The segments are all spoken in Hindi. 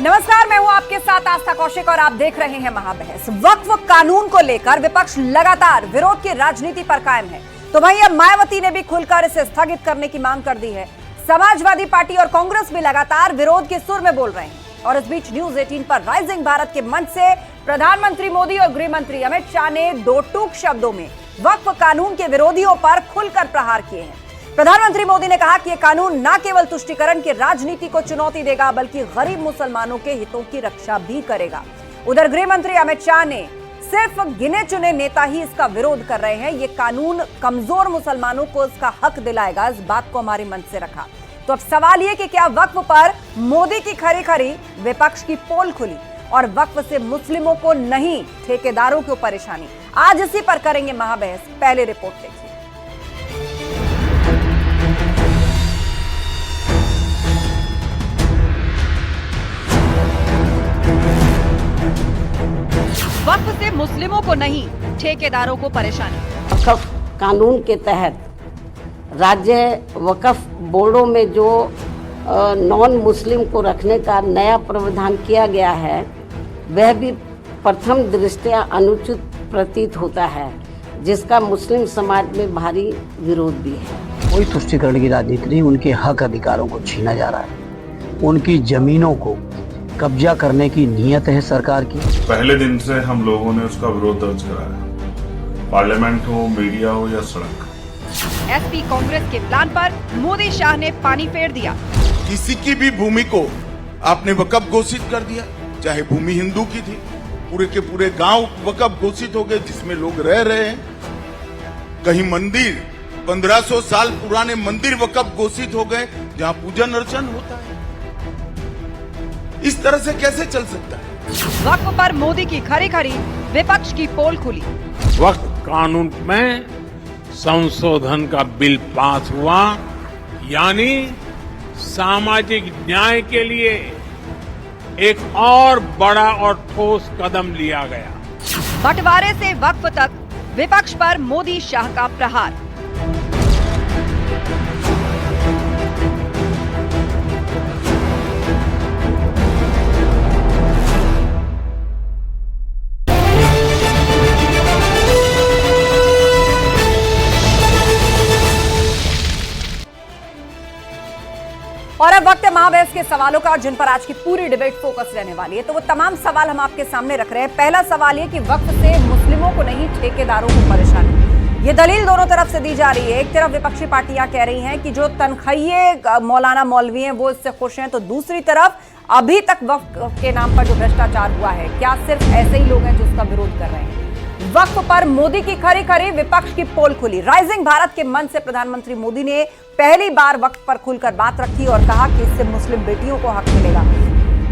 नमस्कार, मैं हूं आपके साथ आस्था कौशिक और आप देख रहे हैं महाबहस। वक्फ कानून को लेकर विपक्ष लगातार विरोध की राजनीति पर कायम है, तो वहीं अब मायावती ने भी खुलकर इसे स्थगित करने की मांग कर दी है। समाजवादी पार्टी और कांग्रेस भी लगातार विरोध के सुर में बोल रहे हैं। और इस बीच न्यूज 18 पर राइजिंग भारत के मंच से प्रधानमंत्री मोदी और गृह मंत्री अमित शाह ने दो टूक शब्दों में वक्फ कानून के विरोधियों पर खुलकर प्रहार किए हैं। प्रधानमंत्री मोदी ने कहा कि यह कानून न केवल तुष्टीकरण की राजनीति को चुनौती देगा, बल्कि गरीब मुसलमानों के हितों की रक्षा भी करेगा। उधर गृह मंत्री अमित शाह ने सिर्फ गिने चुने नेता ही इसका विरोध कर रहे हैं। ये कानून कमजोर मुसलमानों को इसका हक दिलाएगा, इस बात को हमारे मन से रखा। तो अब सवाल ये कि क्या वक्फ पर मोदी की खरी खरी विपक्ष की पोल खुली और वक्फ से मुस्लिमों को नहीं ठेकेदारों को परेशानी। आज इसी पर करेंगे महाबहस। पहले रिपोर्ट देखिए। वक्फ से मुस्लिमों को नहीं ठेकेदारों को परेशानी। वक्फ कानून के तहत राज्य वक्फ बोर्डों में जो नॉन मुस्लिम को रखने का नया प्रावधान किया गया है, वह भी प्रथम दृष्टया अनुचित प्रतीत होता है, जिसका मुस्लिम समाज में भारी विरोध भी है। कोई तुष्टीकरण की राजनीति नहीं, उनके हक अधिकारों को छीना जा रहा है, उनकी जमीनों को कब्जा करने की नीयत है सरकार की। पहले दिन से हम लोगों ने उसका विरोध दर्ज कराया, पार्लियामेंट हो, मीडिया हो या सड़क। एसपी कांग्रेस के प्लान पर मोदी शाह ने पानी फेर दिया। किसी की भी भूमि को आपने वक्फ घोषित कर दिया, चाहे भूमि हिंदू की थी, पूरे के पूरे गांव वक्फ घोषित हो गए जिसमें लोग रह रहे हैं। कहीं मंदिर 1500 साल पुराने मंदिर वक्फ घोषित हो गए जहां पूजन अर्चन होता है। इस तरह से कैसे चल सकता है? वक्फ पर मोदी की खरी खरी विपक्ष की पोल खुली। वक्फ कानून में संशोधन का बिल पास हुआ, यानी सामाजिक न्याय के लिए एक और बड़ा और ठोस कदम लिया गया। बंटवारे से वक्फ तक विपक्ष पर मोदी शाह का प्रहार। और अब वक्त है महाबहस के सवालों का, जिन पर आज की पूरी डिबेट फोकस रहने वाली है। तो वो तमाम सवाल हम आपके सामने रख रहे हैं। पहला सवाल ये कि वक्फ से मुस्लिमों को नहीं ठेकेदारों को परेशानी। ये दलील दोनों तरफ से दी जा रही है। एक तरफ विपक्षी पार्टियां कह रही हैं कि जो तनख्वाहिए मौलाना मौलवी हैं वो इससे खुश हैं, तो दूसरी तरफ अभी तक वक्फ के नाम पर जो भ्रष्टाचार हुआ है, क्या सिर्फ ऐसे ही लोग हैं जो उसका विरोध कर रहे हैं? वक्फ पर मोदी की खरी खरी विपक्ष की पोल खुली। राइजिंग भारत के मंच से प्रधानमंत्री मोदी ने पहली बार वक्फ पर खुलकर बात रखी और कहा कि इससे मुस्लिम बेटियों को हक मिलेगा,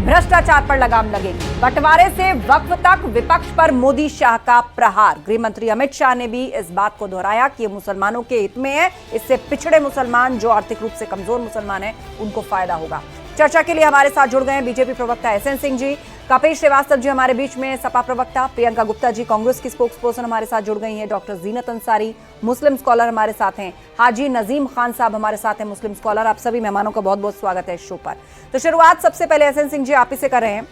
भ्रष्टाचार पर लगाम लगेगी। बंटवारे से वक्फ तक विपक्ष पर मोदी शाह का प्रहार। गृह मंत्री अमित शाह ने भी इस बात को दोहराया कि ये मुसलमानों के हित में है, इससे पिछड़े मुसलमान, जो आर्थिक रूप से कमजोर मुसलमान हैं, उनको फायदा होगा। चर्चा के लिए हमारे साथ जुड़ गए हैं बीजेपी प्रवक्ता एसएन सिंह जी, कपिल श्रीवास्तव जी हमारे बीच में, सपा प्रवक्ता प्रियंका गुप्ता जी, कांग्रेस की स्पोक्स पर्सन हमारे साथ जुड़ गई हैं, डॉक्टर जीनत अंसारी, मुस्लिम स्कॉलर हमारे साथ हैं, हाजी नजीम खान साहब हमारे साथ हैं, मुस्लिम स्कॉलर। आप सभी मेहमानों का बहुत बहुत स्वागत है इस शो पर। तो शुरुआत सबसे पहले एसएन सिंह जी आप ही से कर रहे हैं।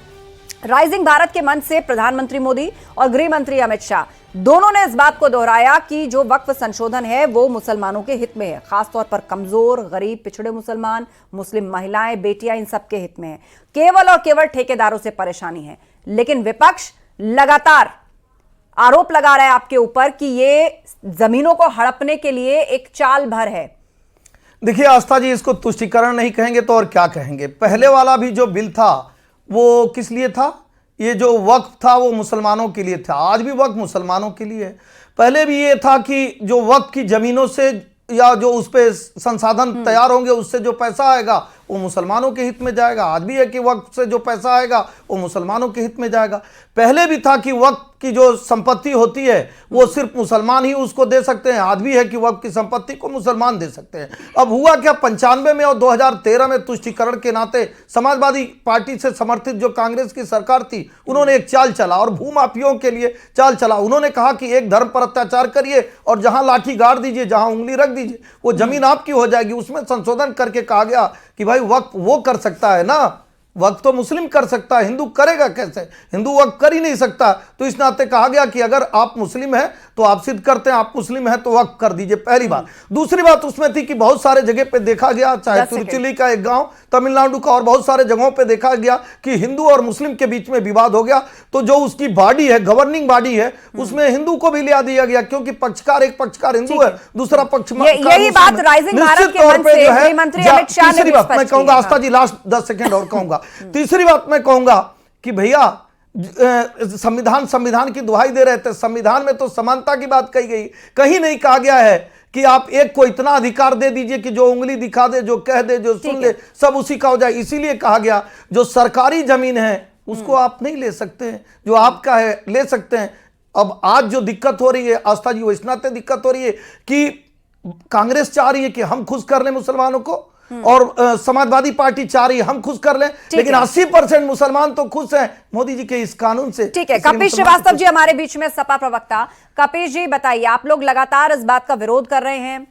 राइजिंग भारत के मंच से प्रधानमंत्री मोदी और गृह मंत्री अमित शाह दोनों ने इस बात को दोहराया कि जो वक्फ संशोधन है वो मुसलमानों के हित में है, खासतौर पर कमजोर, गरीब, पिछड़े मुसलमान, मुस्लिम महिलाएं, बेटियां, इन सबके हित में है। केवल और केवल ठेकेदारों से परेशानी है। लेकिन विपक्ष लगातार आरोप लगा रहा है आपके ऊपर कि ये जमीनों को हड़पने के लिए एक चाल भर है। देखिए आस्था जी, इसको तुष्टीकरण नहीं कहेंगे तो और क्या कहेंगे। पहले वाला भी जो बिल था वो किस लिए था? ये जो वक्फ था वो मुसलमानों के लिए था, आज भी वक्फ मुसलमानों के लिए है। पहले भी ये था कि जो वक्फ की जमीनों से या जो उस पे संसाधन तैयार होंगे उससे जो पैसा आएगा वो मुसलमानों के हित में जाएगा। आज भी है कि वक्फ से जो पैसा आएगा वो मुसलमानों के हित में जाएगा। पहले भी था कि वक्फ की जो संपत्ति होती है वो सिर्फ मुसलमान ही उसको दे सकते हैं। आज भी है कि वक्फ की संपत्ति को मुसलमान दे सकते हैं। अब हुआ क्या, 95 में और 2013 में तुष्टीकरण के नाते समाजवादी पार्टी से समर्थित जो कांग्रेस की सरकार थी उन्होंने एक चाल चला और भूमाफियों के लिए चाल चला। उन्होंने कहा कि एक धर्म पर अत्याचार करिए और जहां लाठी गाड़ दीजिए, जहां उंगली रख दीजिए, वो जमीन आपकी हो जाएगी। उसमें संशोधन करके कहा गया कि भाई वक्फ वो कर सकता है ना वक्फ तो मुस्लिम कर सकता है, हिंदू करेगा कैसे? हिंदू वक्फ कर ही नहीं सकता। तो इस नाते कहा गया कि अगर आप मुस्लिम हैं तो आप सिद्ध करते हैं आप मुस्लिम हैं तो वक्फ कर दीजिए, पहली बात। दूसरी बात उसमें थी कि बहुत सारे जगह पे देखा गया, चाहे तिरुचिली का एक गांव, तमिलनाडु का और बहुत सारे जगहों पे देखा गया कि हिंदू और मुस्लिम के बीच में विवाद हो गया। तो जो उसकी बॉडी है, गवर्निंग बॉडी है, उसमें हिंदू को भी लिया दिया गया, क्योंकि पक्षकार एक पक्षकार हिंदू है, दूसरा पक्ष यही बात राइजिंग भारत के मंच से गृहमंत्री अमित शाह ने तीसरी बात मैं कहूंगा, आस्था जी लास्ट 10 सेकंड और कहूंगा, तीसरी बात मैं कहूंगा कि भैया संविधान की दुहाई दे रहे थे, संविधान में तो समानता की बात कही गई, कहीं नहीं कहा गया है कि आप एक को इतना अधिकार दे दीजिए कि जो उंगली दिखा दे, जो कह दे, जो सुन ले, सब उसी का हो जाए। इसीलिए कहा गया जो सरकारी जमीन है उसको आप नहीं ले सकते हैं, जो आपका है ले सकते हैं। अब आज जो दिक्कत हो रही है आस्था जी, वो इस नाते दिक्कत हो रही है कि कांग्रेस चाह रही है कि हम खुश कर लें मुसलमानों को, और समाजवादी पार्टी चाह रही है हम खुश कर लें, लेकिन 80% मुसलमान तो खुश हैं मोदी जी के इस कानून से। ठीक है, कपिल श्रीवास्तव जी हमारे बीच में, सपा प्रवक्ता। कपिल जी बताइए, आप लोग लगातार इस बात का विरोध कर रहे हैं,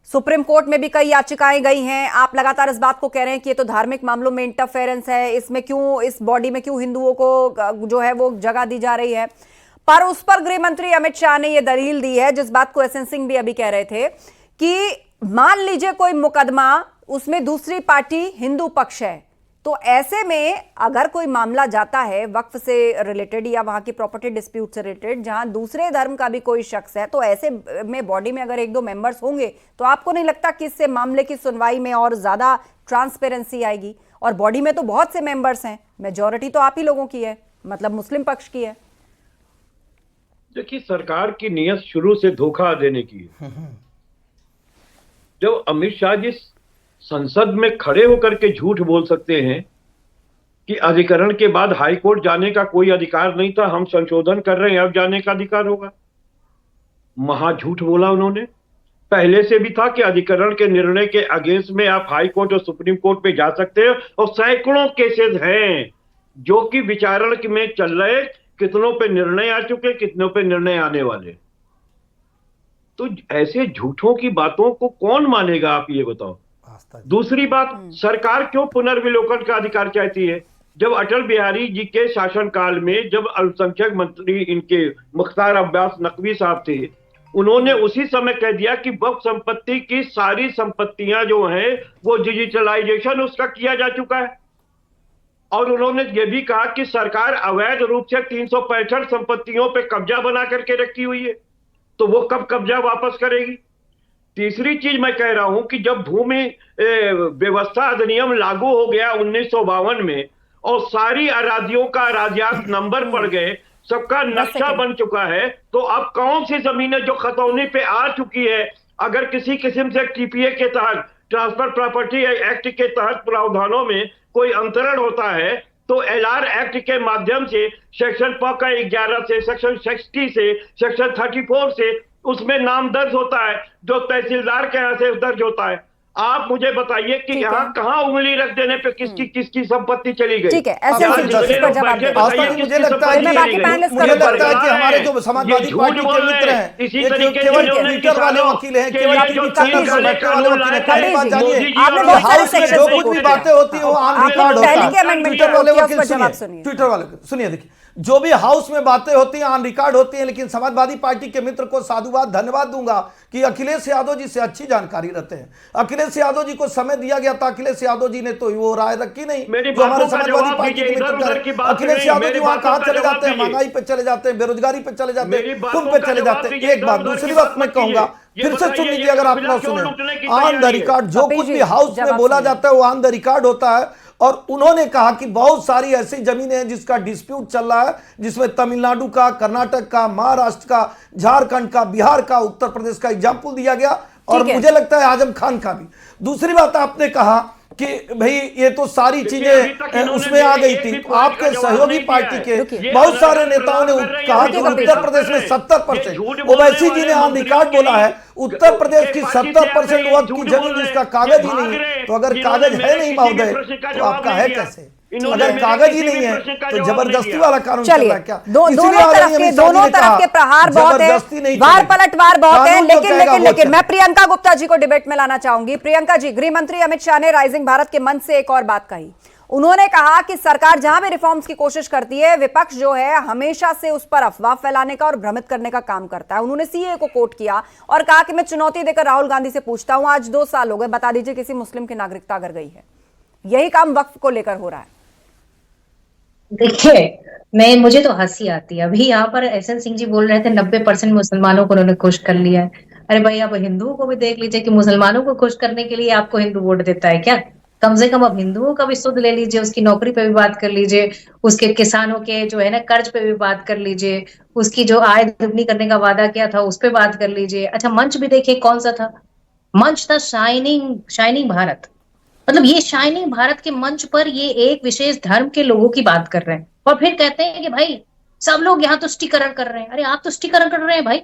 सुप्रीम कोर्ट में भी कई याचिकाएं गई हैं, आप लगातार इस बात को कह रहे हैं कि ये तो धार्मिक मामलों में इंटरफेरेंस है, इसमें क्यों, इस बॉडी में क्यों हिंदुओं को जो है वो जगह दी जा रही है। पर उस पर गृह मंत्री अमित शाह ने यह दलील दी है, जिस बात को एसएन सिंह भी अभी कह रहे थे, कि मान लीजिए कोई मुकदमा, उसमें दूसरी पार्टी हिंदू पक्ष है, तो ऐसे में अगर कोई मामला जाता है वक्फ से रिलेटेड या वहां की प्रॉपर्टी डिस्प्यूट से रिलेटेड, जहां दूसरे धर्म का भी कोई शख्स है, तो ऐसे में बॉडी में अगर 1-2 मेंबर्स होंगे तो आपको नहीं लगता कि इससे मामले की सुनवाई में और ज्यादा ट्रांसपेरेंसी आएगी? और बॉडी में तो बहुत से मेंबर्स हैं, मेजॉरिटी तो आप ही लोगों की है, मतलब मुस्लिम पक्ष की है। देखिए, सरकार की नीयत शुरू से धोखा देने की है। जब अमित शाह जी संसद में खड़े होकर के झूठ बोल सकते हैं कि अधिकरण के बाद हाई कोर्ट जाने का कोई अधिकार नहीं था, हम संशोधन कर रहे हैं, अब जाने का अधिकार होगा, महा झूठ बोला उन्होंने। पहले से भी था कि अधिकरण के निर्णय के अगेंस्ट में आप हाई कोर्ट और सुप्रीम कोर्ट पे जा सकते हैं, और सैकड़ों केसेस हैं जो कि विचारण में चल रहे, कितनों पे निर्णय आ चुके, कितनों पे निर्णय आने वाले। तो ऐसे झूठों की बातों को कौन मानेगा, आप ये बताओ। दूसरी बात, सरकार क्यों पुनर्विलोकन का अधिकार चाहती है? जब अटल बिहारी जी के शासनकाल में जब अल्पसंख्यक मंत्री इनके मुख्तार अब्बास नकवी साहब थे, उन्होंने उसी समय कह दिया कि वक्फ संपत्ति की सारी संपत्तियां जो हैं वो डिजिटलाइजेशन उसका किया जा चुका है। और उन्होंने ये भी कहा कि सरकार अवैध रूप से 365 संपत्तियों पे कब्जा बना करके रखी हुई है, तो वो कब कब्जा वापस करेगी? तीसरी चीज मैं कह रहा हूं कि जब भूमि व्यवस्था अधिनियम लागू हो गया 1952 में, और सारी अराजियों का अराजियात नंबर पड़ गए, सबका नक्शा बन चुका है, तो अब कौन सी जमीनें जो खतौनी पे आ चुकी है, अगर किसी किस्म से टीपीए के तहत, ट्रांसफर प्रॉपर्टी एक्ट के तहत प्रावधानों में कोई अंतरण होता है, तो एलआर एक्ट के माध्यम से सेक्शन 11 से, सेक्शन 60 से, सेक्शन 34 से उसमें नाम दर्ज होता है, जो तहसीलदार के यहाँ से दर्ज होता है। आप मुझे बताइए कि यहाँ कहाँ उंगली रख देने पे किसकी संपत्ति चली गई? ठीक है, ऐसे मुझे लगता है कि हमारे जो समाजवादी पार्टी के मित्र हैं, इसी तरीके से ट्विटर वाले वकील हैं, केवल जो कुछ भी बातें होती है वो ऑन रिकॉर्ड होता है। ट्विटर वाले वकील ट्विटर वाले सुनिए, देखिए जो भी हाउस में बातें होती हैं ऑन रिकॉर्ड होती हैं, लेकिन समाजवादी पार्टी के मित्र को साधुवाद धन्यवाद दूंगा कि अखिलेश यादव जी से अच्छी जानकारी रखते हैं। अखिलेश यादव जी को समय दिया गया था, अखिलेश यादव जी ने तो वो राय रखी नहीं जो हमारे समाजवादी पार्टी के मित्र। अखिलेश यादव जी वहां कहां चले जाते हैं? महंगाई पे चले जाते हैं, बेरोजगारी पे चले जाते हैं, कुंभ पे चले जाते हैं। एक बात, दूसरी बात मैं कहूंगा, फिर से सुन लीजिए अगर आप ना सुने, ऑन द रिकॉर्ड जो कुछ भी हाउस में बोला जाता है वो ऑन द रिकॉर्ड होता है। और उन्होंने कहा कि बहुत सारी ऐसी जमीनें हैं जिसका डिस्प्यूट चल रहा है, जिसमें तमिलनाडु का, कर्नाटक का, महाराष्ट्र का, झारखंड का, बिहार का, उत्तर प्रदेश का एग्जाम्पल दिया गया, और मुझे लगता है आजम खान का भी। दूसरी बात आपने कहा कि भाई ये तो सारी चीजें उसमें आ गई थी, तो आपके सहयोगी पार्टी के बहुत सारे नेताओं ने कहा कि उत्तर प्रदेश में 70%, ओवैसी जी ने ऑन रिकॉर्ड बोला है उत्तर प्रदेश की 70% वक्त की जमीन जिसका कागज ही नहीं है। तो अगर कागज है नहीं महोदय तो आपका है कैसे? अगर कागज ही नहीं है तो जबरदस्ती वाला कानून चल रहा है क्या? दोनों तरफ के प्रहार बहुत है, वार पलटवार बहुत है, लेकिन मैं प्रियंका गुप्ता जी को डिबेट में लाना चाहूंगी। प्रियंका जी, गृह मंत्री अमित शाह ने राइजिंग भारत के मंच से एक और बात कही, उन्होंने कहा कि सरकार जहां भी रिफॉर्म्स की कोशिश करती है, विपक्ष जो है हमेशा से उस पर अफवाह फैलाने का और भ्रमित करने का काम करता है। उन्होंने सीए को कोट किया और कहा कि मैं चुनौती देकर राहुल गांधी से पूछता हूं, आज 2 साल हो गए, बता दीजिए किसी मुस्लिम की नागरिकता अगर गई है। यही काम वक्फ को लेकर हो रहा है। देखिए, मुझे तो हंसी आती है। अभी यहाँ पर एसएन सिंह जी बोल रहे थे 90% मुसलमानों को उन्होंने खुश कर लिया है। अरे भाई, आप हिंदुओं को भी देख लीजिए कि मुसलमानों को खुश करने के लिए आपको हिंदू वोट देता है क्या? कम से कम अब हिंदुओं का भी सुध ले लीजिए, उसकी नौकरी पे भी बात कर लीजिए, उसके किसानों के जो है ना कर्ज पे भी बात कर लीजिए, उसकी जो आय दुगनी करने का वादा किया था उस पे बात कर लीजिए। अच्छा, मंच भी देखिए कौन सा था? मंच था शाइनिंग भारत। मतलब ये शाइनिंग भारत के मंच पर ये एक विशेष धर्म के लोगों की बात कर रहे हैं और फिर कहते हैं कि भाई सब लोग यहाँ तुष्टीकरण कर रहे हैं। अरे आप तुष्टीकरण कर रहे हैं भाई,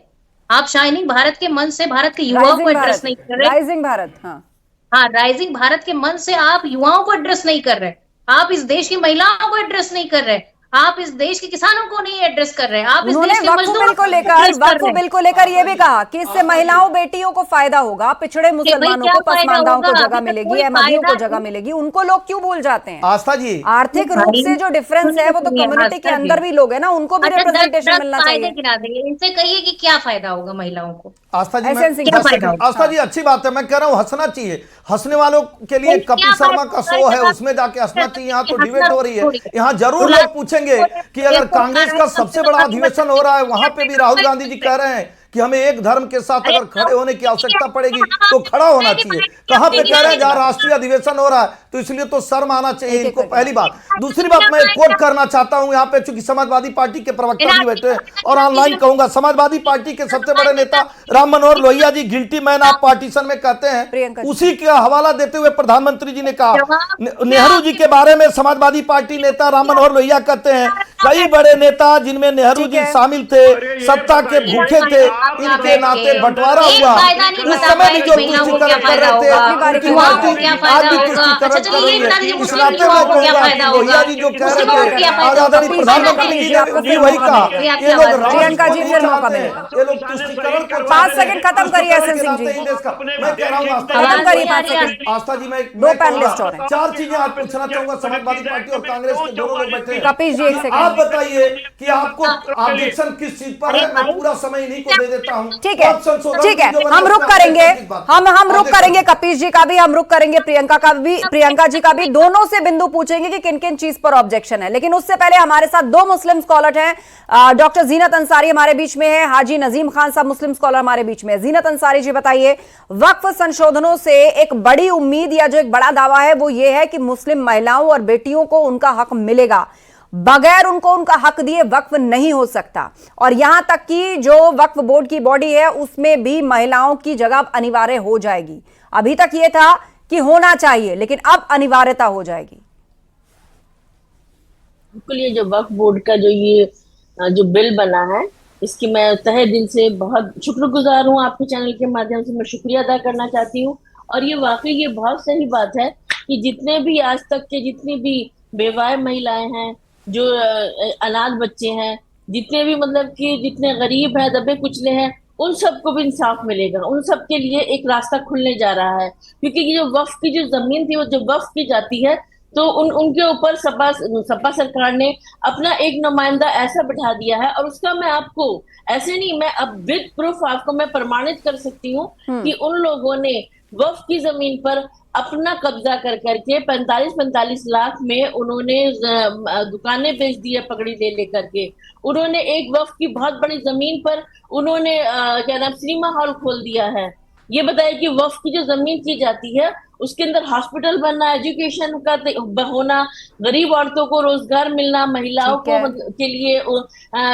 आप शाइनिंग भारत के मंच से भारत के युवाओं को एड्रेस नहीं कर रहे। राइजिंग भारत, हाँ, राइजिंग भारत के मंच से आप युवाओं को एड्रेस नहीं कर रहे, आप इस देश की महिलाओं को एड्रेस नहीं कर रहे, आप इस देश के किसानों को नहीं एड्रेस कर रहे हैं, आप इस देश के मजदूरों को वक्फ बिल को लेकर ये भी कहा कि इससे महिलाओं बेटियों को फायदा होगा, पिछड़े मुसलमानों को, पसमानदाओं को जगह मिलेगी, अहमदियों को जगह मिलेगी। उनको लोग क्यों भूल जाते हैं? आस्था जी, आर्थिक रूप से जो डिफरेंस है वो तो कम्युनिटी के अंदर भी लोग है ना, उनको भी रिप्रेजेंटेशन मिलना चाहिए। इनसे कहिए कि क्या फायदा होगा महिलाओं को। आस्था जी, अच्छी बात है, मैं कह रहा हूँ हंसना चाहिए। हंसने वालों के लिए कपिल शर्मा का शो है, उसमें जाके हंसना चाहिए। यहाँ तो डिबेट हो रही है, यहाँ जरूर लोग पूछेंगे कि अगर कांग्रेस का सबसे बड़ा अधिवेशन हो रहा है, वहां पे भी राहुल गांधी जी कह रहे हैं कि हमें एक धर्म के साथ अगर खड़े होने की आवश्यकता पड़ेगी तो खड़ा होना चाहिए। कहां पे कह रहे हैं? जहां राष्ट्रीय अधिवेशन हो रहा है, तो इसलिए तो शर्म आना चाहिए इनको, पहली बात। दूसरी बात, मैं कोट करना चाहता हूं यहाँ पे, चूंकि समाजवादी पार्टी के प्रवक्ता भी बैठे हैं और ऑनलाइन कहूंगा, समाजवादी पार्टी के सबसे बड़े नेता राम मनोहर लोहिया जी गिल्टी मैन आप पार्टीशन में कहते हैं, उसी का हवाला देते हुए प्रधानमंत्री जी ने कहा, नेहरू जी के बारे में समाजवादी पार्टी नेता राम मनोहर लोहिया कहते हैं कई बड़े नेता जिनमें नेहरू जी शामिल थे, सत्ता के भूखे थे, इनके नाते बंटवारा हुआ। उस समय भी जो तुष्टीकरण कर रहे थे, उनकी पार्टी आज भी तुष्टीकरण कर रही है। इस नाते मैं कहूंगा कि लोहिया जी जो कह रहे थे, आज आदरणीय प्रधानमंत्री जी ने भी वही कहा, ये लोग प्रियंका जी फिर मौका मिलेगा, ये लोग तुष्टीकरण को 5 सेकंड खत्म करिए एसएन सिंह जी, मैं कह रहा हूँ आस्था जी, मैं 2 पैनलिस्ट और हैं। 4 चीजें आज पूछना चाहूंगा, समाजवादी पार्टी और कांग्रेस के दोनों लोग बैठे हैं। कपिल जी, 1 सेकंड आप बताइए कि आपको ऑब्जेक्शन किस चीज पर है? मैं पूरा समय नहीं को दे देता हूं। ठीक है, हम रुक करेंगे, हम रुक करेंगे, कपिल जी का भी हम रुक करेंगे, प्रियंका जी का भी, दोनों से बिंदु पूछेंगे कि किन किन चीज पर ऑब्जेक्शन है। लेकिन उससे पहले हमारे साथ 2 मुस्लिम स्कॉलर हैं। डॉक्टर जीनत अंसारी हमारे बीच में है, हाजी नजीम खान साहब मुस्लिम स्कॉलर हमारे बीच में है। जीनत अंसारी जी बताइए, वक्फ संशोधनों से एक बड़ी उम्मीद या जो एक बड़ा दावा है वो ये है कि मुस्लिम महिलाओं और बेटियों को उनका हक मिलेगा, बगैर उनको उनका हक दिए वक्फ नहीं हो सकता। और यहां तक कि जो वक्फ बोर्ड की बॉडी है उसमें भी महिलाओं की जगह अनिवार्य हो जाएगी। अभी तक यह था कि होना चाहिए, लेकिन अब अनिवार्यता हो जाएगी। बिल्कुल, ये जो वक्फ बोर्ड का जो बिल बना है, इसकी मैं तहे दिल से बहुत शुक्रगुजार हूँ। आपके चैनल के माध्यम से मैं शुक्रिया अदा करना चाहती हूँ। और ये वाकई ये बहुत सही बात है कि जितने भी आज तक के जितनी भी बेवाए महिलाएं हैं, जो अनाथ बच्चे हैं, जितने भी मतलब कि जितने गरीब हैं, दबे कुचले हैं, उन सबको भी इंसाफ मिलेगा। उन सब के लिए एक रास्ता खुलने जा रहा है, क्योंकि ये जो वक्फ की जो जमीन थी वो जो वक्फ की जाती है, तो उनके ऊपर सपा सरकार ने अपना एक नुमाइंदा ऐसा बिठा दिया है। और उसका मैं आपको ऐसे नहीं, मैं अब विद प्रूफ आपको मैं प्रमाणित कर सकती हूँ कि उन लोगों ने वक्फ की जमीन पर अपना कब्जा कर करके 45 लाख में उन्होंने दुकानें बेच दी है, पकड़ी ले करके। उन्होंने एक वक्फ की बहुत बड़ी जमीन पर उन्होंने क्या नाम सिनेमा हॉल खोल दिया है। ये बताइए कि वक्फ की जो जमीन की जाती है उसके अंदर हॉस्पिटल बनना, एजुकेशन का होना, गरीब औरतों को रोजगार मिलना, महिलाओं को के लिए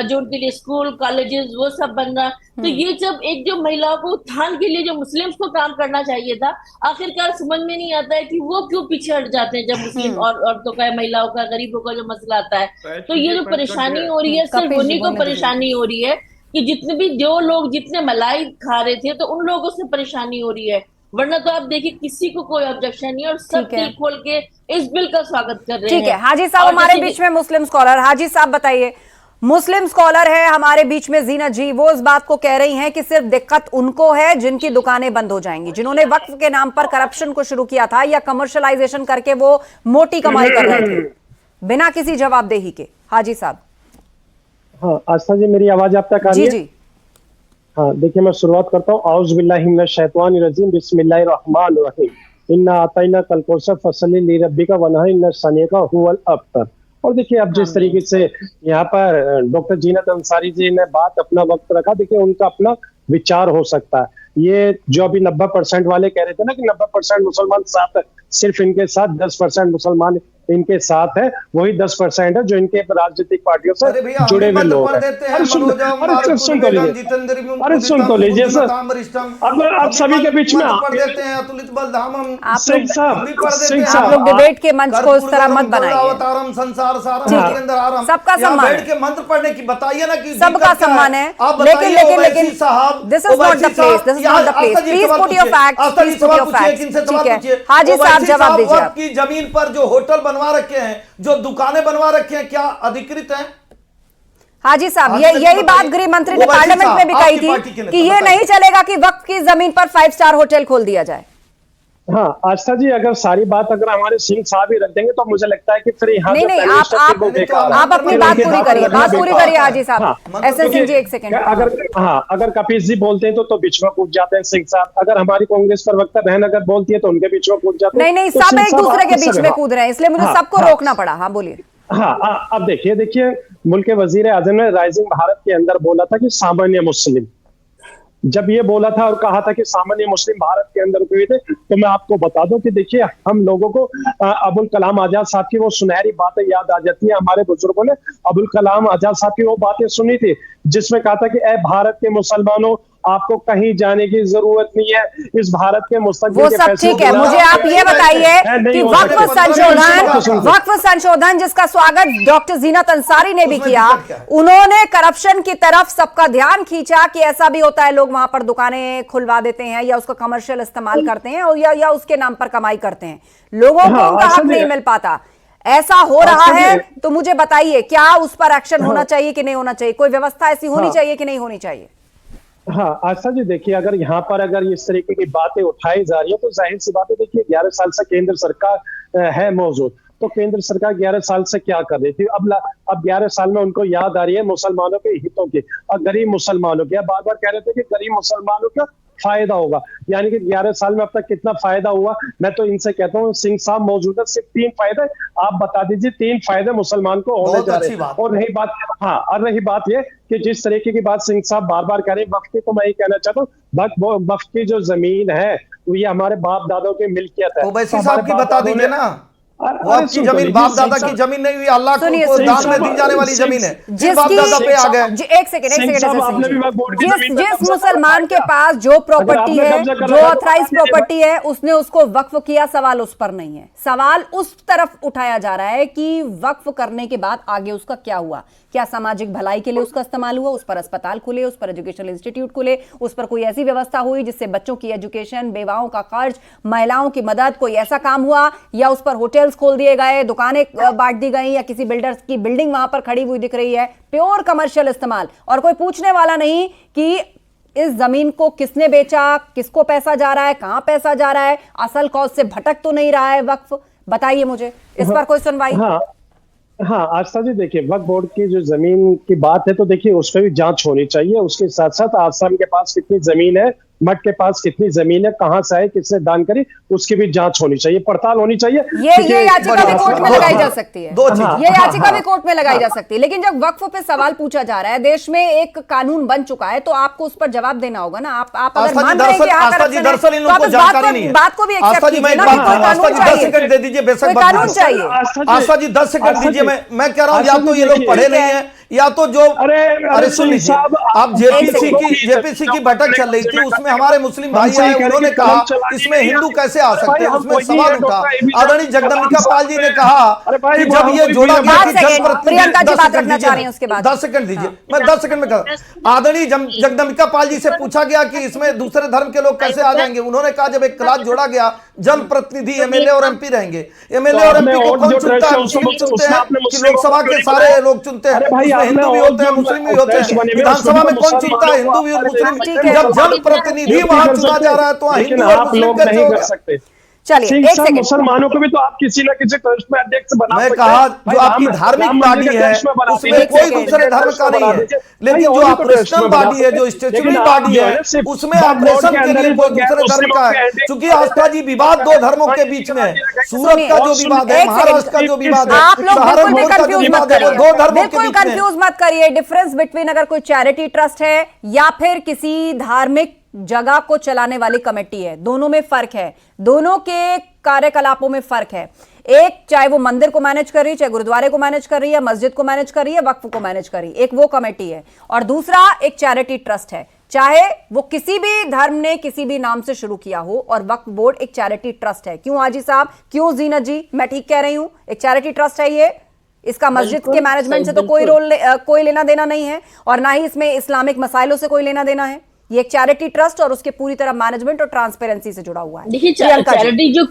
जो उनके लिए स्कूल कॉलेजेस वो सब बनना। तो ये जब एक जो महिलाओं को उत्थान के लिए जो मुस्लिम्स को काम करना चाहिए था, आखिरकार समझ में नहीं आता है कि वो क्यों पीछे हट जाते हैं जब मुस्लिम औरतों का, महिलाओं का, गरीबों का जो मसला आता है। तो ये जो परेशानी हो रही है, सिर्फ उन्हीं को परेशानी हो रही है कि जितने भी जो लोग जितने मलाई खा रहे थे, तो उन लोगों से परेशानी हो रही है। वरना तो आप देखिए किसी को कोई ऑब्जेक्शन नहीं, और सब दिल खोल के इस बिल का स्वागत कर रहे हैं। ठीक है, हाजी साहब हमारे बीच में मुस्लिम स्कॉलर, हाजी साहब बताइए, मुस्लिम स्कॉलर है हमारे बीच में जीनत जी, वो इस बात को कह रही हैं कि सिर्फ दिक्कत उनको है जिनकी दुकानें बंद हो जाएंगी, जिन्होंने वक्फ के नाम पर करप्शन को शुरू किया था या कमर्शलाइजेशन करके वो मोटी कमाई कर रहे थे बिना किसी जवाबदेही के। हाजी साहब। हाँ आस्था जी, मेरी आवाज आप तक आ रही है? जी जी। हाँ देखिए, मैं शुरुआत करता हूँ। औज़ बिल्लाहि मिनश शैतानिर रजीम, बिस्मिल्लाहिर रहमानिर रहीम। इन्ना आतैना कल कौसर फसल्लि लिरब्बिका वनहर इन्ना शानिअका हुवल अब्तर। और देखिए, अब जिस तरीके से यहाँ पर डॉक्टर जीनत अंसारी जी ने बात अपना वक्त रखा, देखिए उनका अपना विचार हो सकता है। ये जो अभी 90% वाले कह रहे थे ना कि 90% मुसलमान साथ है, सिर्फ इनके साथ 10% मुसलमान इनके साथ है, वही 10% है जो इनके राजनीतिक पार्टियों से जुड़े हुए लोग हैं। अरे सुन तो लीजिए सर, अब सभी के बीच में आप लोग डिबेट के मंच को इस तरह मत बनाइए। सबका सम्मान है, मंत्र पढ़ने की बताइए ना कि सबका सम्मान है, लेकिन this is not the place, this is not the place. Please put your facts, please put your facts. ठीक है हाजी साहब, जवाब दीजिए। आपकी जमीन पर जो होटल बनवा रखे हैं, जो दुकानें बनवा रखे हैं, क्या अधिकृत हैं? हाजी साहब, यही बात गृह मंत्री ने पार्लियामेंट में भी कही थी कि ये नहीं चलेगा कि वक्फ की जमीन पर 5 स्टार होटल खोल दिया जाए। हाँ आस्था जी, अगर सारी बात अगर हमारे सिंह साहब ही रख देंगे तो मुझे लगता है कि फिर यहाँ नहीं, आप अपनी बात पूरी करिए, बात पूरी करिए हाजी साहब। एसएन सिंह जी एक सेकंड। अगर कपिल जी बोलते हैं तो बीच में कूद जाते हैं सिंह साहब। अगर हमारी कांग्रेस प्रवक्ता बहन अगर बोलती है तो उनके बीच में कूद जाते हैं। नहीं, सब एक दूसरे के बीच में कूद रहे हैं, इसलिए मुझे सबको रोकना पड़ा। हाँ बोलिए। हाँ अब देखिए मुल्क के वजीर आजम ने राइजिंग भारत के अंदर बोला था कि सामान्य मुस्लिम, जब ये बोला था और कहा था कि सामान्य मुस्लिम भारत के अंदर हुए थे, तो मैं आपको बता दूं कि देखिए हम लोगों को अबुल कलाम आजाद साहब की वो सुनहरी बातें याद आ जाती है। हमारे बुजुर्गों ने अबुल कलाम आजाद साहब की वो बातें सुनी थी जिसमें कहा था कि ए भारत के मुसलमानों, आपको कहीं जाने की जरूरत नहीं है, इस भारत के मुस्तकबिल वो सब ठीक है। मुझे आप ये बताइए कि वक्फ संशोधन जिसका स्वागत डॉक्टर जीनत अंसारी ने भी किया, उन्होंने करप्शन की तरफ सबका ध्यान खींचा कि ऐसा भी होता है, लोग वहां पर दुकानें खुलवा देते हैं या उसका कमर्शियल इस्तेमाल करते हैं और या उसके नाम पर कमाई करते हैं, लोगों को उनका हक नहीं मिल पाता। ऐसा हो रहा है तो मुझे बताइए, क्या उस पर एक्शन होना चाहिए कि नहीं होना चाहिए? कोई व्यवस्था ऐसी होनी चाहिए कि नहीं होनी चाहिए? हाँ आस्था जी, देखिए अगर इस तरीके की बातें उठाई जा रही है तो जाहिर सी बात है, देखिए 11 साल से केंद्र सरकार है मौजूद, तो केंद्र सरकार 11 साल से क्या कर रही थी? अब 11 साल में उनको याद आ रही है मुसलमानों के हितों की और गरीब मुसलमानों के। बार बार कह रहे थे कि गरीब मुसलमानों का फायदा होगा, यानी कि 11 साल में अब तक कितना फायदा हुआ? मैं तो इनसे कहता हूँ सिंह साहब मौजूद है, सिर्फ 3 फायदे आप बता दीजिए, 3 फायदे मुसलमान को होने जा रहे हैं। और रही बात ये कि जिस तरीके की बात सिंह साहब बार बार कह रहे हैं वक्फ की, तो मैं ये कहना चाहता हूँ वक्फ की जो जमीन है वो ये हमारे बाप दादों की मिल्कियत है। ओवैसी साहब की बता दीजिए ना, वो आपकी जमीन बाप दादा की जमीन नहीं हुई, अल्लाह को दान में दी जाने वाली जमीन है, बाप दादा पे आ गए। एक सेकंड। जिस मुसलमान के पास जो प्रॉपर्टी है, जो ऑथराइज प्रॉपर्टी है, उसने उसको वक्फ किया, सवाल उस पर नहीं है। सवाल उस तरफ उठाया जा रहा है कि वक्फ करने के बाद आगे उसका क्या हुआ, क्या सामाजिक भलाई के लिए उसका इस्तेमाल हुआ, उस पर अस्पताल खुले, उस पर एजुकेशनल इंस्टीट्यूट खुले, उस पर कोई ऐसी व्यवस्था हुई जिससे बच्चों की एजुकेशन, बेवाओं का खर्च, महिलाओं की मदद, कोई ऐसा काम हुआ, या उस पर होटल्स खोल दिए गए, दुकानें बांट दी गई, या किसी बिल्डर्स की बिल्डिंग वहां पर खड़ी हुई दिख रही है, प्योर कमर्शियल इस्तेमाल, और कोई पूछने वाला नहीं कि इस जमीन को किसने बेचा, किसको पैसा जा रहा है, कहां पैसा जा रहा है, असल कॉज से भटक तो नहीं रहा है वक्फ? बताइए मुझे, इस पर कोई सुनवाई? हाँ आस्था जी, देखिए वक्फ बोर्ड की जो जमीन की बात है तो देखिए उस पर भी जांच होनी चाहिए। उसके साथ साथ आसाम के पास कितनी जमीन है, मठ के पास कितनी जमीन है, कहां से है, किसने दान करी, उसकी भी जांच होनी चाहिए, पड़ताल होनी चाहिए। ये याचिका भी कोर्ट में लगाई जा सकती है, ये याचिका भी कोर्ट में लगाई जा सकती है। लेकिन जब वक्फ पे सवाल पूछा जा रहा है, देश में एक कानून बन चुका है, तो आपको उस पर जवाब देना होगा ना। आप अगर मान रहे हैं कि बात को भी एक्सेप्ट कीजिए ना, कानून दे दीजिए, बेशक कानून चाहिए। आस्था जी 10 सेकंड दीजिए। मैं कह रहा हूँ या तो ये लोग पढ़े नहीं है, या तो जो अरे सुन लीजिए, आप जेपीसी की बैठक चल रही थी, उसमें हमारे मुस्लिम भाई आए, उन्होंने कहा इसमें हिंदू कैसे आ सकते हैं, उसमें सवाल उठा। आदरणीय जगदम्बिका पाल जी ने कहा कि जब ये जोड़ा गया कि प्रियंका जी बात रखना चाह रही हैं, उसके बाद 10 सेकंड दीजिए, मैं 10 सेकंड में कहा। आदरणीय जगदम्बिका पाल जी से पूछा गया कि इसमें दूसरे धर्म के लोग कैसे आ जाएंगे, उन्होंने कहा जब एक क्लास जोड़ा गया जनप्रतिनिधि एमएलए और एमपी रहेंगे। एमएलए और एमपी को कौन चुनता है? मुस्लिम चुनते हैं कि लोकसभा के सारे लोग चुनते हैं? उसमें हिंदू भी होते हैं, मुस्लिम भी होते हैं। विधानसभा में कौन चुनता है? हिंदू भी और मुस्लिम। जब जनप्रतिनिधि वहां चुना जा रहा है तो हिंदू और मुस्लिम कैसे हो गया? चलिए एक सेकंड, मुसलमानों को भी तो आप किसी न किसी ट्रस्ट में अध्यक्ष बना मैं कहा जो आपकी धार्मिक बॉडी है उसमें कोई दूसरे धर्म का नहीं है, लेकिन जो ऑपरेशनल बॉडी है, जो स्टेचुरी बॉडी है, उसमें ऑपरेशन के लिए कोई दूसरे धर्म का है। क्योंकि आस्था जी विवाद दो धर्मों के बीच में है। सूरत का जो विवाद है, महाराष्ट्र का जो विवाद है, आप लोग बिल्कुल भी सहारनपुर का जो कंफ्यूज मत विवाद है, वो करिए, दो धर्मों के बिल्कुल बीच में है। कंफ्यूज मत करिए। डिफरेंस बिटवीन अगर कोई चैरिटी ट्रस्ट है या फिर किसी धार्मिक जगह को चलाने वाली कमेटी है, दोनों में फर्क है, दोनों के कार्यकलापों में फर्क है। एक चाहे वो मंदिर को मैनेज कर रही है, चाहे गुरुद्वारे को मैनेज कर रही है, मस्जिद को मैनेज कर रही है, वक्फ को मैनेज कर रही है, एक वो कमेटी है, और दूसरा एक चैरिटी ट्रस्ट है, चाहे वो किसी भी धर्म ने किसी भी नाम से शुरू किया हो। और वक्फ बोर्ड एक चैरिटी ट्रस्ट है। क्यों हाजी साहब, क्यों जीनत जी, मैं ठीक कह रही हूं? एक चैरिटी ट्रस्ट है ये। इसका मस्जिद के मैनेजमेंट से तो कोई लेना देना नहीं है, और ना ही इसमें इस्लामिक मसाइलों से कोई लेना देना है। ये एक चैरिटी ट्रस्ट और उसके पूरी तरह मैनेजमेंट और ट्रांसपेरेंसी से जुड़ा हुआ है। देखिए, चैरिटी जो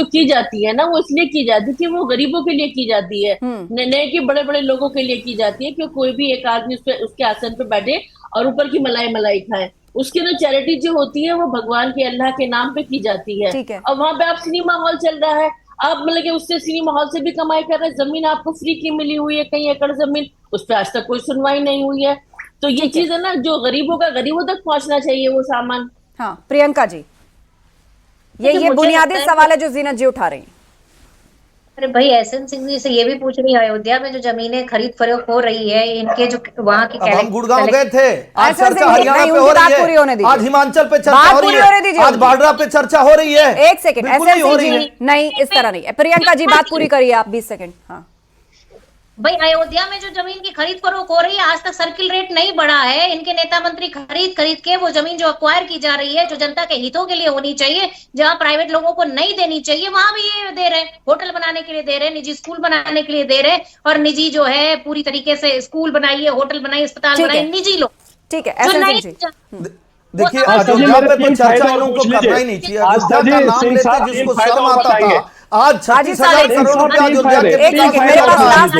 की जाती है ना, वो इसलिए की जाती है कि वो गरीबों के लिए की जाती है, नहीं कि बड़े बड़े लोगों के लिए की जाती है कि कोई भी एक आदमी उसके आसन पे बैठे और ऊपर की मलाई मलाई खाए। उसकी ना चैरिटी जो होती है वो भगवान के, अल्लाह के नाम पे की जाती है। और वहां पे आप सिनेमा हॉल चल रहा है, आप मतलब कि उससे सिनेमा हॉल से भी कमाई कर रहे हैं, जमीन आपको फ्री की मिली हुई है, कई एकड़ जमीन, उस पर आज तक कोई सुनवाई नहीं हुई है। तो ये चीज है ना, जो गरीबों का गरीबों तक पहुंचना चाहिए वो सामान। हाँ प्रियंका जी, ये बुनियादी सवाल है जो जीनत जी उठा रही हैं। अरे भाई, एसएन सिंह जी से ये भी पूछ रही है, अयोध्या में जो जमीनें खरीद फरोख्त हो रही है, इनके जो वहाँ की हम गुड़गांव गए थे, आज चर्चा हरियाणा पे हो रही है, आज हिमाचल पे चर्चा हो रही है, आज बाड्रा पे चर्चा हो रही है। एक सेकंड, एसएन सिंह जी नहीं, इस तरह नहीं। प्रियंका जी बात पूरी करिए आप, 20 सेकंड। हाँ भाई, अयोध्या में जो जमीन की खरीद फरोख्त हो रही है, आज तक सर्किल रेट नहीं बढ़ा है। इनके नेता मंत्री खरीद के वो जमीन जो अक्वायर की जा रही है, जो जनता के हितों के लिए होनी चाहिए, जहां प्राइवेट लोगों को नहीं देनी चाहिए, वहां भी ये दे रहे हैं। होटल बनाने के लिए दे रहे हैं, निजी स्कूल बनाने के लिए दे रहे हैं, और निजी जो है पूरी तरीके से स्कूल बनाइए, होटल बनाइए, अस्पताल बनाइए, निजी लोग। ठीक है, देखिए अयोध्या पे तो चर्चा इन लोगों को करना ही नहीं चाहिए। अयोध्या का नाम लेते जिसको शर्म आता था, आज 36,000 करोड़ रुपया अयोध्या के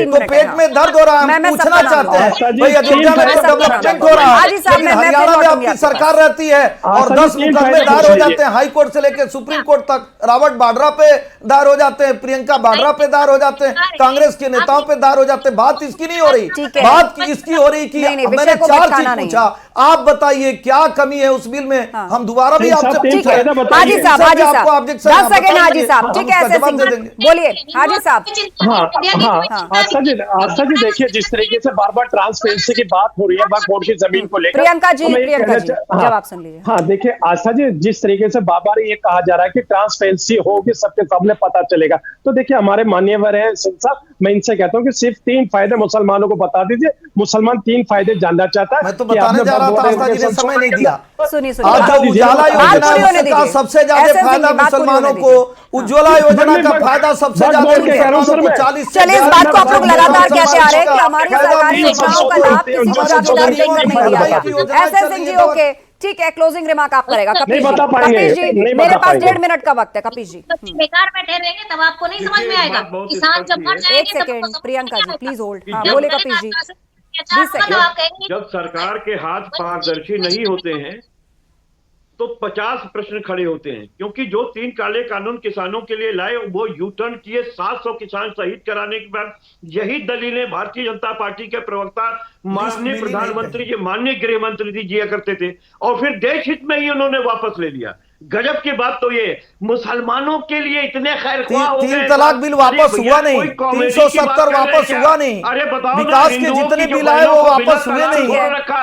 तो पेट में दर्द हो रहा है। हम पूछना चाहते हैं भाई, अयोध्या में तो डेवलपमेंट हो रहा है, लेकिन हरियाणा में आपकी सरकार रहती है और 10 मुकदमे दायर हो जाते हैं, हाई कोर्ट से लेकर सुप्रीम कोर्ट तक। रावत बाड्रा पे दायर हो जाते हैं, प्रियंका बाड्रा पे दायर हो जाते हैं, कांग्रेस के नेताओं पे दायर हो जाते हैं। बात इसकी नहीं हो रही, बात इसकी हो रही कि मैंने 4 चीज पूछा, आप बताइए क्या कमी है उस बिल में। हम दोबारा भी आपसे हाजी साहब, हाजी साहब 10 सेकंड, हाजी साहब ठीक है, बोलिए हाजी साहब। आस्था जी देखिए, जिस तरीके से बार बार ट्रांसपेरेंसी की बात हो रही है वक्फ बोर्ड की जमीन को लेकर, प्रियंका जी जवाब सुन लीजिए। हाँ देखिए आस्था जी, जिस तरीके से बार बार ये कहा जा रहा है कि ट्रांसपेरेंसी होगी, सबके सामने पता चलेगा, तो देखिए हमारे मान्यवर हैं सिंह साहब, मैं इनसे कहता हूँ कि सिर्फ 3 फायदे मुसलमानों को बता दीजिए। मुसलमान 3 फायदे जानना चाहता है। मैं तो बताने जा रहा था, आस्था जी ने समय नहीं दिया। सुनिए आज जो उजाला योजना का सबसे ज्यादा फायदा मुसलमानों को, उज्ज्वला योजना का फायदा सबसे ज्यादा मुसलमानों को 40। चलिए इस बात को आप लोग लगातार कहते आ रहे हैं कि हमारी सरकारी योजनाओं का लाभ किसी को जागीरदार लेकर नहीं दिया गया। एसएन सिंह जी ओके ठीक है, क्लोजिंग रिमार्क आप करेगा कपिल जी। मेरे पास 1.5 मिनट का वक्त है कपिल जी। बेकार बैठे रहेंगे तब आपको नहीं समझ में आएगा। किसान जब मर जाएंगे, 1 second Priyanka ji please hold. हाँ बोले कपिल जी। 20 सेकंड। जब सरकार के हाथ पारदर्शी नहीं होते हैं तो 50 प्रश्न खड़े होते हैं, क्योंकि जो 3 काले कानून किसानों के लिए लाए वो यू टर्न किए, 700 किसान शहीद कराने के बाद यही दलीलें भारतीय जनता पार्टी के प्रवक्ता माननीय प्रधानमंत्री जी, माननीय गृह मंत्री जी दिया करते थे, और फिर देश हित में ही उन्होंने वापस ले लिया। गजब की बात तो ये, मुसलमानों के लिए इतने खैर ख्वाह हो गए। 3 तलाक बिल वापस हुआ नहीं, 370 वापस हुआ नहीं, अरे बताओ, विकास के जितने बिल आए वो वापस हुए नहीं।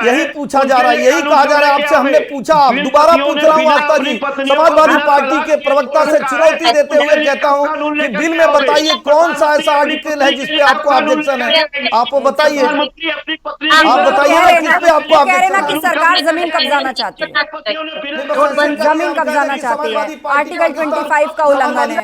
यही पूछा जा रहा है, यही कहा जा रहा है आपसे। हमने पूछा, दोबारा पूछ रहा हूँ आस्था जी, समाजवादी पार्टी के प्रवक्ता से चुनौती देते हुए कहता हूँ कि बिल में बताइए कौन सा ऐसा आर्टिकल है जिसपे आपको ऑब्जेक्शन है, आप वो बताइए। आप बताइए किस पे आपको ऑब्जेक्शन है। सरकार जमीन कब्जाना चाहती है, जमीन कब्जाना चाहती है, आर्टिकल 25 का उल्लंघन है,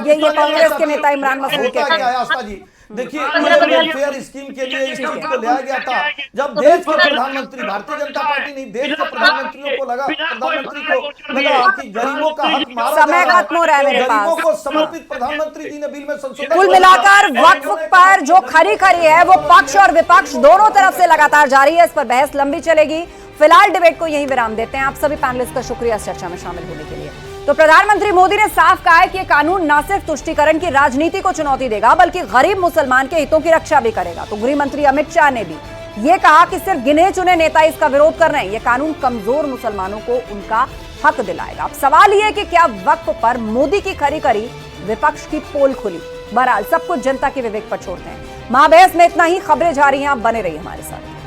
ये कांग्रेस के नेता इमरान मसूद कहते हैं। आस्था जी देखिए, वेलफेयर स्कीम के लिए इस चीज को लाया गया था जब देश के प्रधानमंत्री, भारतीय जनता पार्टी नहीं, देश के प्रधानमंत्री को लगा कि गरीबों का हक मारा समय खत्म हो रहा है मेरे पास। गरीबों को समर्पित प्रधानमंत्री जी ने बिल में संशोधन। कुल मिलाकर वक्फ पर जो खरी है वो पक्ष और विपक्ष दोनों तरफ से लगातार जारी है। इस पर बहस लंबी चलेगी। फिलहाल डिबेट को यहीं विराम देते हैं। आप सभी पैनलिस्ट का शुक्रिया इस चर्चा में शामिल होने के लिए। तो प्रधानमंत्री मोदी ने साफ कहा है कि ये कानून न सिर्फ तुष्टीकरण की राजनीति को चुनौती देगा बल्कि गरीब मुसलमान के हितों की रक्षा भी करेगा। तो गृह मंत्री अमित शाह ने भी ये कहा कि सिर्फ गिने चुने नेता इसका विरोध कर रहे हैं। ये कानून कमजोर मुसलमानों को उनका हक दिलाएगा। अब सवाल ये कि क्या वक्फ पर मोदी की खरी करी विपक्ष की पोल खुली? बहरहाल सब कुछ जनता के विवेक पर छोड़ते हैं। महाबहस में इतना ही। खबरें जा रही हैं, आप बने रहिए हमारे साथ।